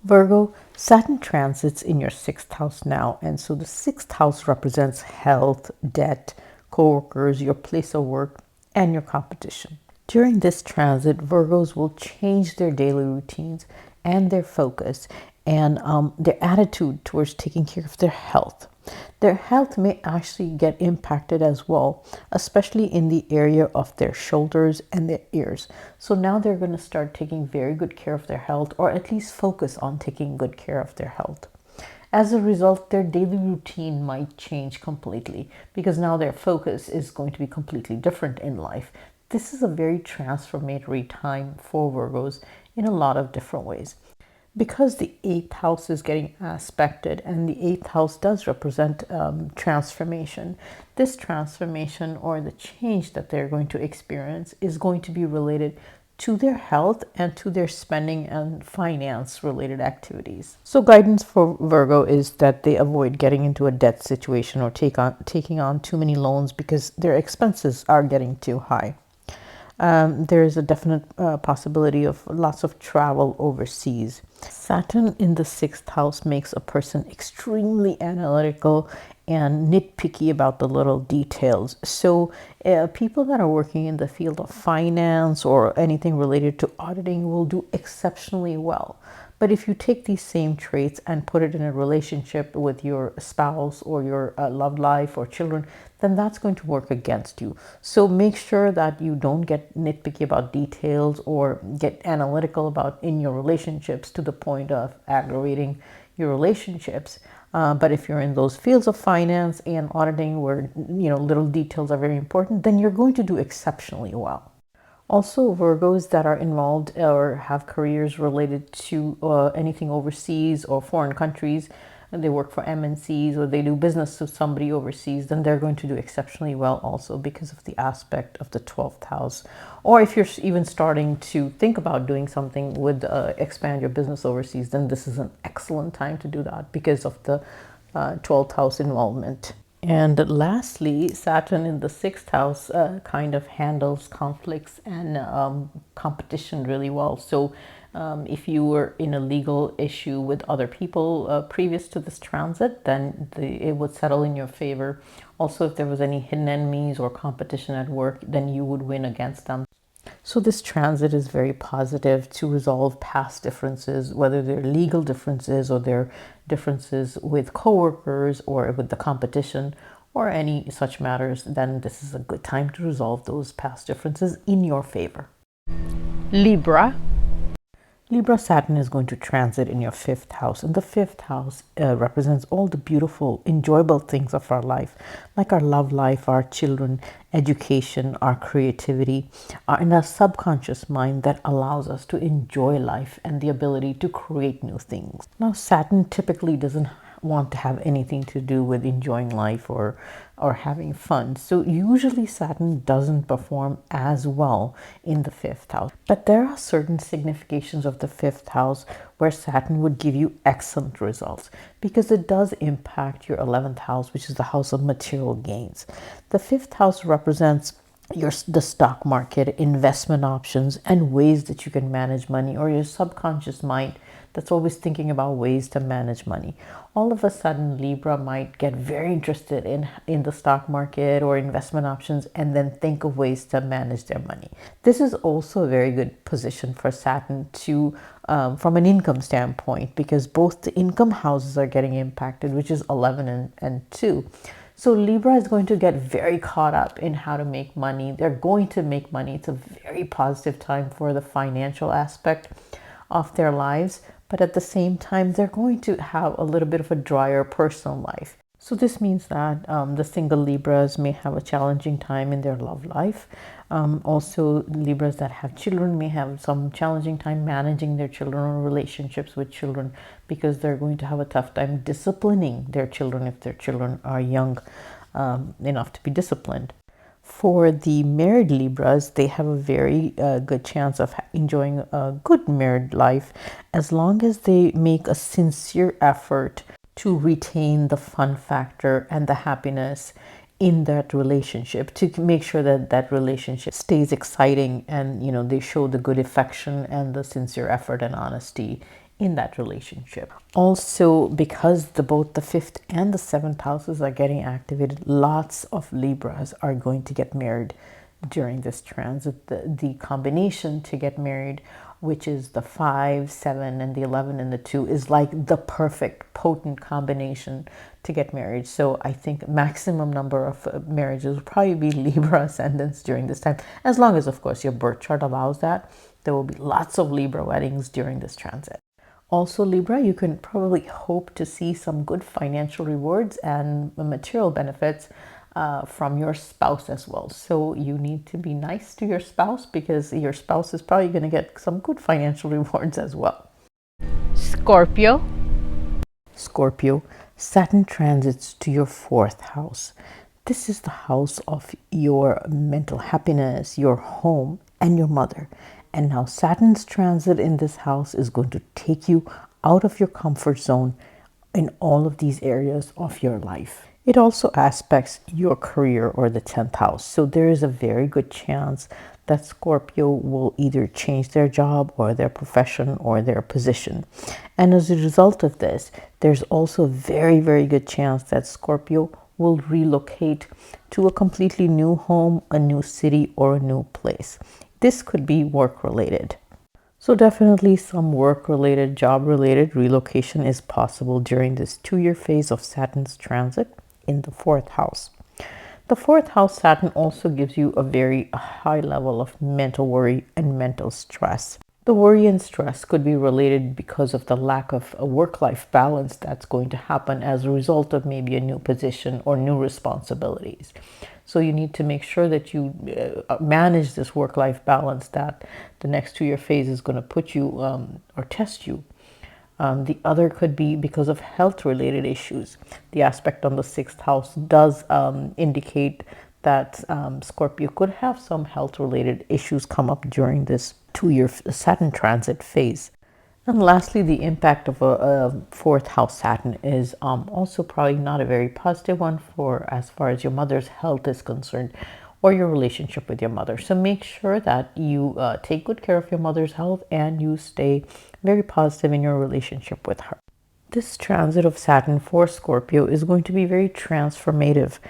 A: Virgo, Saturn transits in your sixth house now. And so the sixth house represents health, debt, co-workers, your place of work, and your competition. During this transit, Virgos will change their daily routines and their focus and their attitude towards taking care of their health. Their health may actually get impacted as well, especially in the area of their shoulders and their ears. So now they're going to start taking very good care of their health, or at least focus on taking good care of their health. As a result, their daily routine might change completely because now their focus is going to be completely different in life. This is a very transformatory time for Virgos in a lot of different ways. Because the 8th house is getting aspected and the 8th house does represent transformation, this transformation or the change that they're going to experience is going to be related to their health and to their spending and finance related activities. So guidance for Virgo is that they avoid getting into a debt situation or taking on too many loans because their expenses are getting too high. There is a definite possibility of lots of travel overseas. Saturn in the 6th house makes a person extremely analytical and nitpicky about the little details. So people that are working in the field of finance or anything related to auditing will do exceptionally well. But if you take these same traits and put it in a relationship with your spouse or your love life or children, then that's going to work against you. So make sure that you don't get nitpicky about details or get analytical about in your relationships to the point of aggravating your relationships. But if you're in those fields of finance and auditing where little details are very important, then you're going to do exceptionally well. Also, Virgos that are involved or have careers related to anything overseas or foreign countries, and they work for MNCs or they do business with somebody overseas, then they're going to do exceptionally well also because of the aspect of the 12th house. Or if you're even starting to think about doing something with expand your business overseas, then this is an excellent time to do that because of the 12th house involvement And lastly, Saturn in the sixth house kind of handles conflicts and competition really well. So, if you were in a legal issue with other people previous to this transit, then it would settle in your favor. Also, if there was any hidden enemies or competition at work, then you would win against them. So this transit is very positive to resolve past differences, whether they're legal differences or they're differences with coworkers or with the competition or any such matters. Then this is a good time to resolve those past differences in your favor. Libra. Libra Saturn is going to transit in your fifth house, and the fifth house represents all the beautiful, enjoyable things of our life, like our love life, our children, education, our creativity, and our subconscious mind that allows us to enjoy life and the ability to create new things. Now, Saturn typically doesn't want to have anything to do with enjoying life or having fun. So usually Saturn doesn't perform as well in the fifth house. But there are certain significations of the fifth house where Saturn would give you excellent results because it does impact your 11th house, which is the house of material gains. The fifth house represents the stock market, investment options, and ways that you can manage money, or your subconscious mind that's always thinking about ways to manage money. All of a sudden, Libra might get very interested in the stock market or investment options and then think of ways to manage their money. This is also a very good position for Saturn to from an income standpoint, because both the income houses are getting impacted, which is 11 and 2. So Libra is going to get very caught up in how to make money. They're going to make money. It's a very positive time for the financial aspect of their lives. But at the same time, they're going to have a little bit of a drier personal life. So this means that the single Libras may have a challenging time in their love life. Also, Libras that have children may have some challenging time managing their children or relationships with children, because they're going to have a tough time disciplining their children if their children are young enough to be disciplined. For the married Libras, they have a very good chance of enjoying a good married life as long as they make a sincere effort to retain the fun factor and the happiness in that relationship, to make sure that that relationship stays exciting, and they show the good affection and the sincere effort and honesty in that relationship. Also, because both the fifth and the seventh houses are getting activated, lots of Libras are going to get married during this transit. The combination to get married, which is the 5, 7, and the 11 and the 2, is like the perfect potent combination to get married. So I think maximum number of marriages will probably be Libra ascendants during this time, as long as, of course, your birth chart allows that. There will be lots of Libra weddings during this transit. Also, Libra, you can probably hope to see some good financial rewards and material benefits from your spouse as well. So you need to be nice to your spouse, because your spouse is probably going to get some good financial rewards as well. Scorpio. Scorpio, Saturn transits to your fourth house. This is the house of your mental happiness, your home, and your mother. And now Saturn's transit in this house is going to take you out of your comfort zone in all of these areas of your life. It also aspects your career, or the 10th house. So there is a very good chance that Scorpio will either change their job or their profession or their position. And as a result of this, there's also a very, very good chance that Scorpio will relocate to a completely new home, a new city, or a new place. This could be work-related. So definitely some work-related, job-related relocation is possible during this 2-year phase of Saturn's transit in the fourth house. The fourth house Saturn also gives you a very high level of mental worry and mental stress. The worry and stress could be related because of the lack of a work-life balance that's going to happen as a result of maybe a new position or new responsibilities. So you need to make sure that you manage this work-life balance that the next 2-year phase is going to put you or test you. The other could be because of health-related issues. The aspect on the 6th house does indicate that Scorpio could have some health-related issues come up during this 2-year Saturn transit phase. And lastly, the impact of a fourth house Saturn is also probably not a very positive one for as far as your mother's health is concerned or your relationship with your mother. So make sure that you take good care of your mother's health and you stay very positive in your relationship with her. This transit of Saturn for Scorpio is going to be very transformative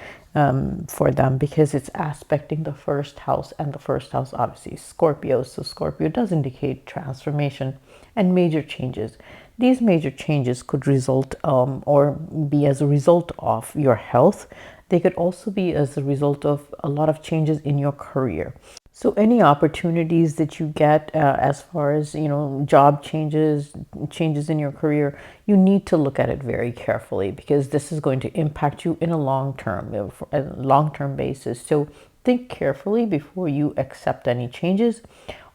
A: for them because it's aspecting the first house, and the first house obviously is Scorpio. So Scorpio does indicate transformation and major changes. These major changes could result or be as a result of your health. They could also be as a result of a lot of changes in your career. So any opportunities that you get as far as, job changes, changes in your career, you need to look at it very carefully because this is going to impact you in a long-term basis. So think carefully before you accept any changes.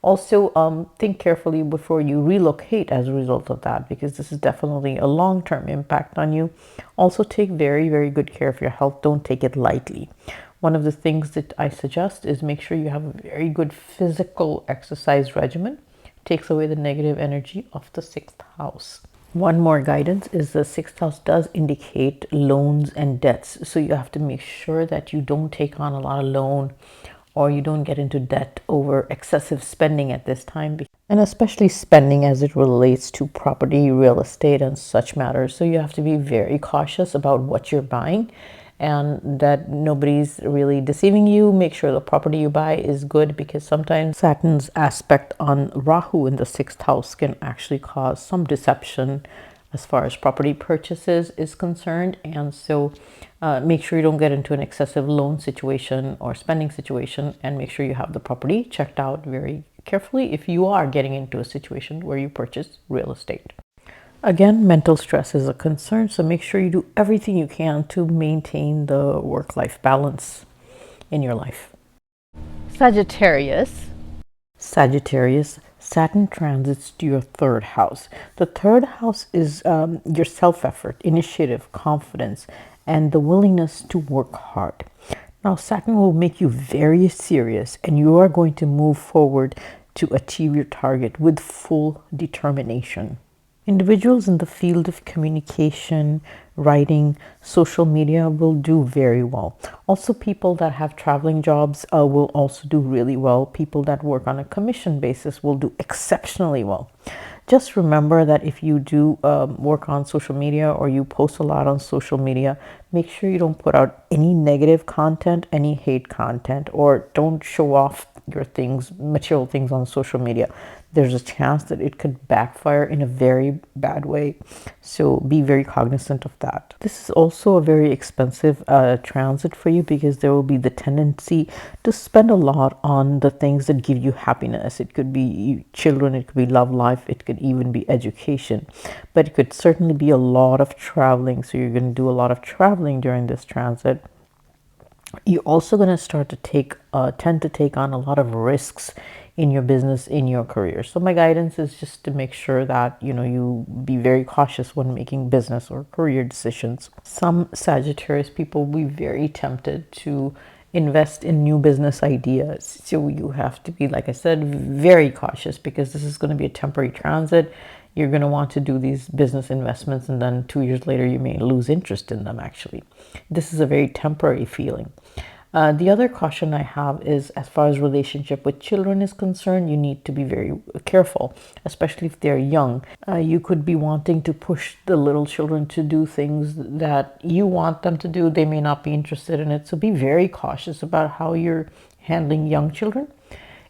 A: Also, think carefully before you relocate as a result of that, because this is definitely a long-term impact on you. Also, take very, very good care of your health. Don't take it lightly. One of the things that I suggest is make sure you have a very good physical exercise regimen. It takes away the negative energy of the sixth house. One more guidance is the sixth house does indicate loans and debts. So you have to make sure that you don't take on a lot of loan or you don't get into debt over excessive spending at this time. And especially spending as it relates to property, real estate, and such matters. So you have to be very cautious about what you're buying and that nobody's really deceiving you. Make sure the property you buy is good because sometimes Saturn's aspect on Rahu in the sixth house can actually cause some deception as far as property purchases is concerned. And so make sure you don't get into an excessive loan situation or spending situation, and make sure you have the property checked out very carefully if you are getting into a situation where you purchase real estate. Again, mental stress is a concern, so make sure you do everything you can to maintain the work-life balance in your life. Sagittarius, Saturn transits to your third house. The third house is your self-effort, initiative, confidence, and the willingness to work hard. Now, Saturn will make you very serious, and you are going to move forward to achieve your target with full determination. Individuals in the field of communication, writing, social media will do very well. Also, people that have traveling jobs will also do really well. People that work on a commission basis will do exceptionally well. Just remember that if you do work on social media or you post a lot on social media, make sure you don't put out any negative content, any hate content, or don't show off your things, material things on social media. There's a chance that it could backfire in a very bad way. So be very cognizant of that. This is also a very expensive transit for you because there will be the tendency to spend a lot on the things that give you happiness. It could be children, it could be love life, it could even be education, but it could certainly be a lot of traveling. So you're going to do a lot of traveling during this transit. You're also going to start to tend to take on a lot of risks in your business, in your career. So my guidance is just to make sure that you be very cautious when making business or career decisions. Some Sagittarius people will be very tempted to invest in new business ideas. So you have to be, like I said, very cautious because this is going to be a temporary transit. You're going to want to do these business investments and then 2 years later you may lose interest in them actually. This is a very temporary feeling. The other caution I have is as far as relationship with children is concerned, you need to be very careful, especially if they're young. You could be wanting to push the little children to do things that you want them to do. They may not be interested in it. So be very cautious about how you're handling young children.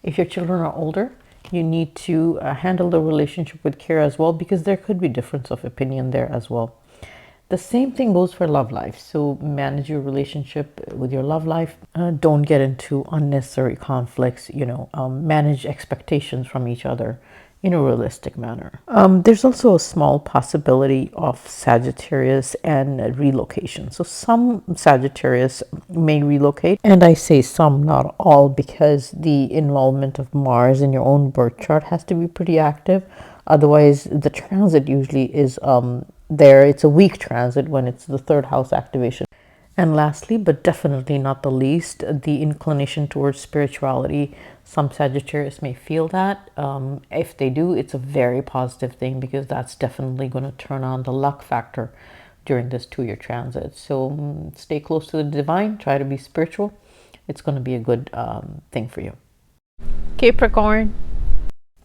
A: If your children are older, you need to handle the relationship with care as well, because there could be difference of opinion there as well. The same thing goes for love life. So manage your relationship with your love life. Don't get into unnecessary conflicts, manage expectations from each other in a realistic manner. There's also a small possibility of Sagittarius and relocation. So some Sagittarius may relocate, and I say some, not all, because the involvement of Mars in your own birth chart has to be pretty active. Otherwise, the transit usually is there. It's a weak transit when it's the third house activation. And lastly, but definitely not the least, the inclination towards spirituality. Some Sagittarius may feel that. If they do, it's a very positive thing because that's definitely going to turn on the luck factor during this 2-year transit. So stay close to the divine, try to be spiritual. It's going to be a good thing for you. Capricorn.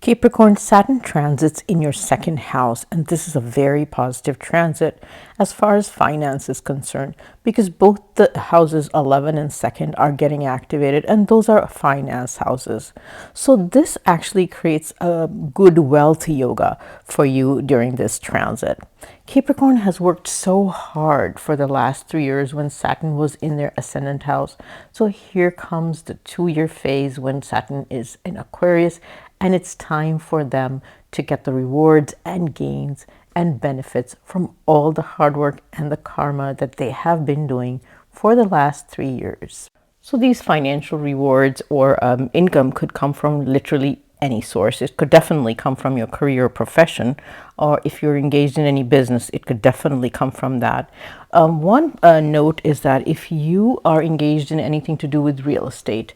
A: Capricorn, Saturn transits in your second house, and this is a very positive transit as far as finance is concerned because both the houses 11 and 2nd are getting activated, and those are finance houses. So this actually creates a good wealth yoga for you during this transit. Capricorn has worked so hard for the last 3 years when Saturn was in their ascendant house. So here comes the 2-year phase when Saturn is in Aquarius, and it's time for them to get the rewards and gains and benefits from all the hard work and the karma that they have been doing for the last 3 years. So these financial rewards or income could come from literally any source. It could definitely come from your career or profession, or if you're engaged in any business, it could definitely come from that. One note is that if you are engaged in anything to do with real estate,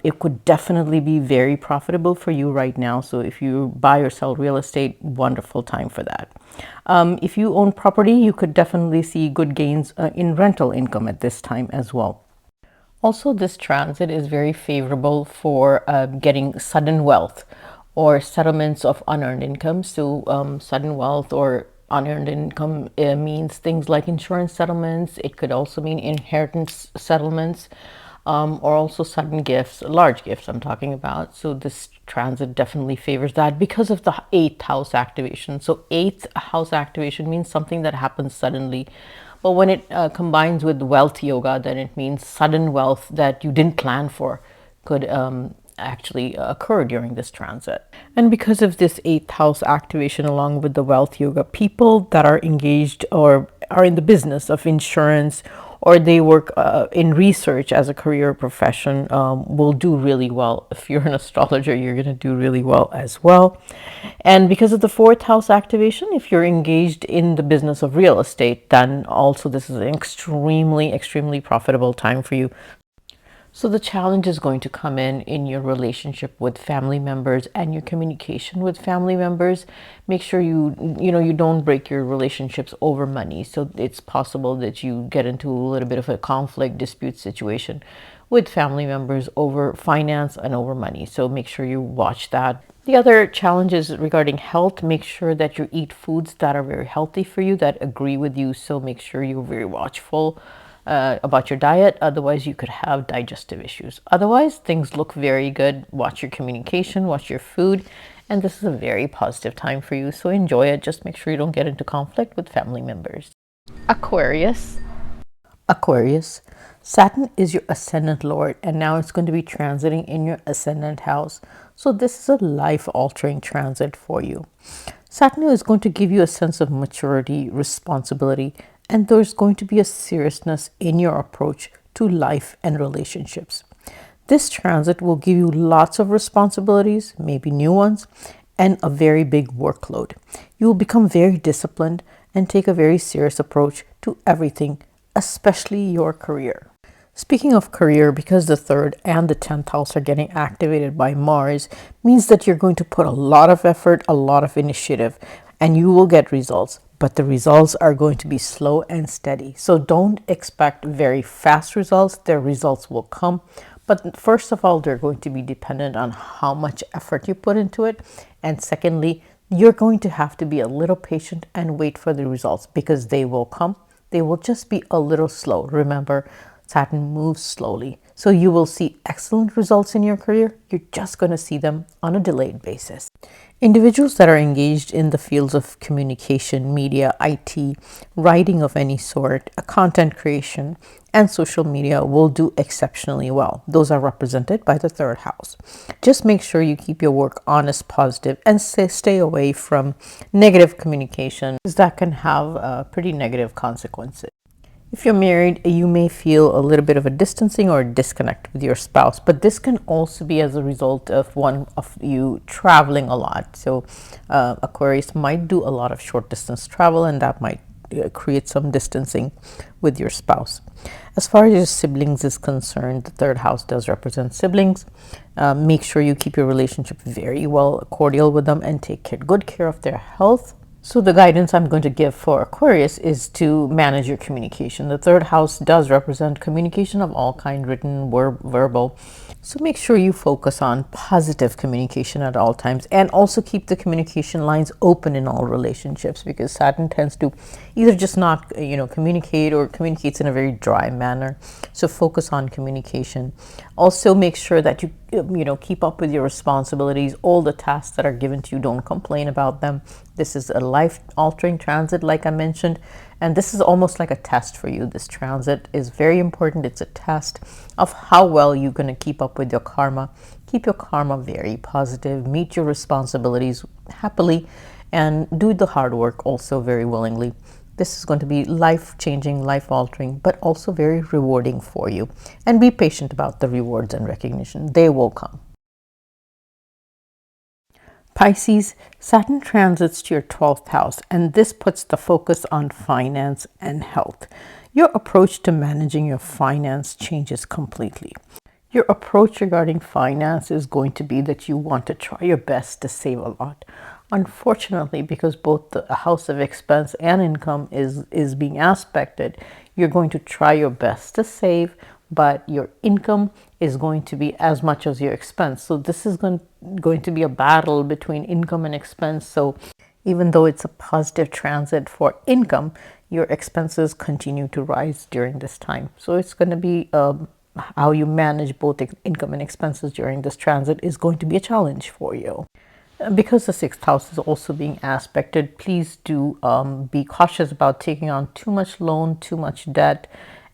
A: it could definitely be very profitable for you right now. So if you buy or sell real estate, wonderful time for that. If you own property, you could definitely see good gains in rental income at this time as well. Also, this transit is very favorable for getting sudden wealth or settlements of unearned income. So sudden wealth or unearned income means things like insurance settlements. It could also mean inheritance settlements or also sudden gifts, large gifts I'm talking about. So this transit definitely favors that because of the 8th house activation. So 8th house activation means something that happens suddenly. But when it combines with wealth yoga, then it means sudden wealth that you didn't plan for could actually occur during this transit. And because of this 8th house activation along with the wealth yoga, people that are engaged or are in the business of insurance or they work in research as a career profession will do really well. If you're an astrologer, you're going to do really well as well. And because of the 4th house activation, if you're engaged in the business of real estate, then also this is an extremely profitable time for you. So the challenge is going to come in your relationship with family members and your communication with family members. Make sure you don't break your relationships over money. So it's possible that you get into a little bit of a conflict dispute situation with family members over finance and over money. So make sure you watch that. The other challenges regarding health, make sure that you eat foods that are very healthy for you, that agree with you. So make sure you're very watchful about your diet. Otherwise, you could have digestive issues. Otherwise, things look very good. Watch your communication, watch your food, and this is a very positive time for you. So enjoy it. Just make sure you don't get into conflict with family members. Aquarius. Aquarius, Saturn is your ascendant lord, and now it's going to be transiting in your ascendant house. So this is a life-altering transit for you. Saturn is going to give you a sense of maturity, responsibility, and there's going to be a seriousness in your approach to life and relationships. This transit will give you lots of responsibilities, maybe new ones, and a very big workload. You will become very disciplined and take a very serious approach to everything, especially your career. Speaking of career, because the 3rd and the 10th house are getting activated by Mars, means that you're going to put a lot of effort, a lot of initiative, and you will get results. But the results are going to be slow and steady. So don't expect very fast results. Their results will come. But first of all, they're going to be dependent on how much effort you put into it. And secondly, you're going to have to be a little patient and wait for the results because they will come. They will just be a little slow. Remember, Saturn moves slowly. So you will see excellent results in your career. You're just going to see them on a delayed basis. Individuals that are engaged in the fields of communication, media, IT, writing of any sort, content creation, and social media will do exceptionally well. Those are represented by the 3rd house. Just make sure you keep your work honest, positive, and stay away from negative communication that can have pretty negative consequences. If you're married, you may feel a little bit of a distancing or disconnect with your spouse, but this can also be as a result of one of you traveling a lot. So Aquarius might do a lot of short distance travel, and that might create some distancing with your spouse. As far as your siblings is concerned, the third house does represent siblings. Make sure you keep your relationship very well cordial with them and take good care of their health. So the guidance I'm going to give for Aquarius is to manage your communication. The third house does represent communication of all kind, written, verbal. So make sure you focus on positive communication at all times, and also keep the communication lines open in all relationships, because Saturn tends to either just not communicate, or communicates in a very dry manner. So focus on communication. Also make sure that you keep up with your responsibilities. All the tasks that are given to you, don't complain about them. This is a life-altering transit, like I mentioned, and this is almost like a test for you. This transit is very important. It's a test of how well you're going to keep up with your karma. Keep your karma very positive, meet your responsibilities happily, and do the hard work also very willingly. This is going to be life-changing, life-altering, but also very rewarding for you. And be patient about the rewards and recognition. They will come. Pisces, Saturn transits to your 12th house, and this puts the focus on finance and health. Your approach to managing your finance changes completely. Your approach regarding finance is going to be that you want to try your best to save a lot. Unfortunately, because both the house of expense and income is being aspected, you're going to try your best to save, but your income is going to be as much as your expense. So this is going to be a battle between income and expense. So even though it's a positive transit for income, your expenses continue to rise during this time. So it's going to be how you manage both income and expenses during this transit is going to be a challenge for you. Because the 6th house is also being aspected, please do be cautious about taking on too much loan, too much debt.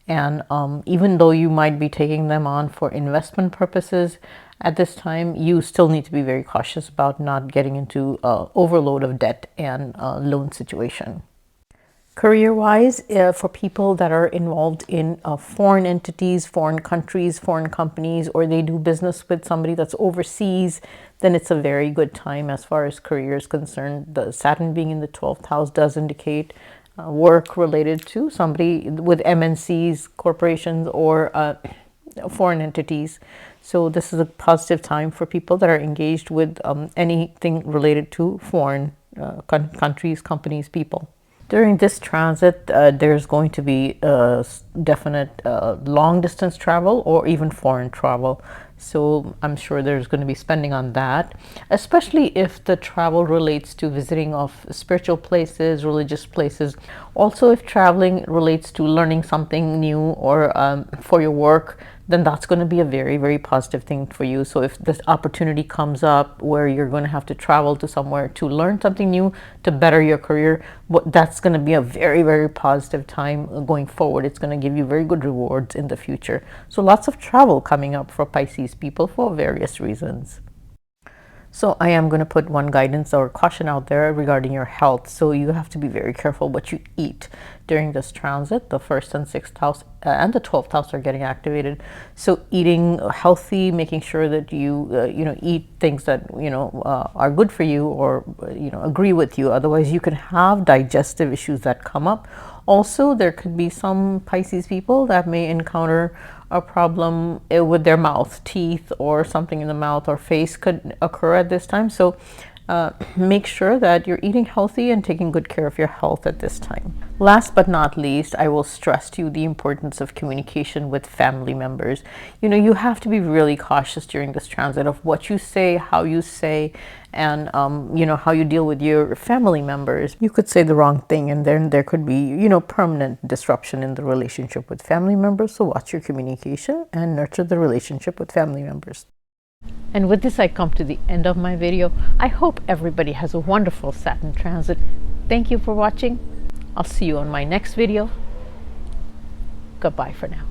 A: And even though you might be taking them on for investment purposes at this time, you still need to be very cautious about not getting into overload of debt and loan situation. Career-wise, for people that are involved in foreign entities, foreign countries, foreign companies, or they do business with somebody that's overseas, then it's a very good time as far as career is concerned. The Saturn being in the 12th house does indicate work related to somebody with MNCs, corporations, or foreign entities. So this is a positive time for people that are engaged with anything related to foreign countries, companies, people. During this transit, there's going to be definite long distance travel or even foreign travel. So I'm sure there's going to be spending on that, especially if the travel relates to visiting of spiritual places, religious places. Also, if traveling relates to learning something new or for your work, then that's going to be a very, very positive thing for you. So if this opportunity comes up where you're going to have to travel to somewhere to learn something new to better your career, that's going to be a very, very positive time going forward. It's going to give you very good rewards in the future. So lots of travel coming up for Pisces people for various reasons. So I am going to put one guidance or caution out there regarding your health. So you have to be very careful what you eat during this transit. The 1st and 6th house and the 12th house are getting activated. So eating healthy, making sure that you eat things that are good for you or agree with you. Otherwise, you can have digestive issues that come up. Also, there could be some Pisces people that may encounter a problem with their mouth, teeth, or something in the mouth or face could occur at this time. So make sure that you're eating healthy and taking good care of your health at this time. Last but not least, I will stress to you the importance of communication with family members. You have to be really cautious during this transit of what you say, how you say, and how you deal with your family members. You could say the wrong thing and then there could be permanent disruption in the relationship with family members. So watch your communication and nurture the relationship with family members. And with this, I come to the end of my video. I hope everybody has a wonderful Saturn transit. Thank you for watching. I'll see you on my next video. Goodbye for now.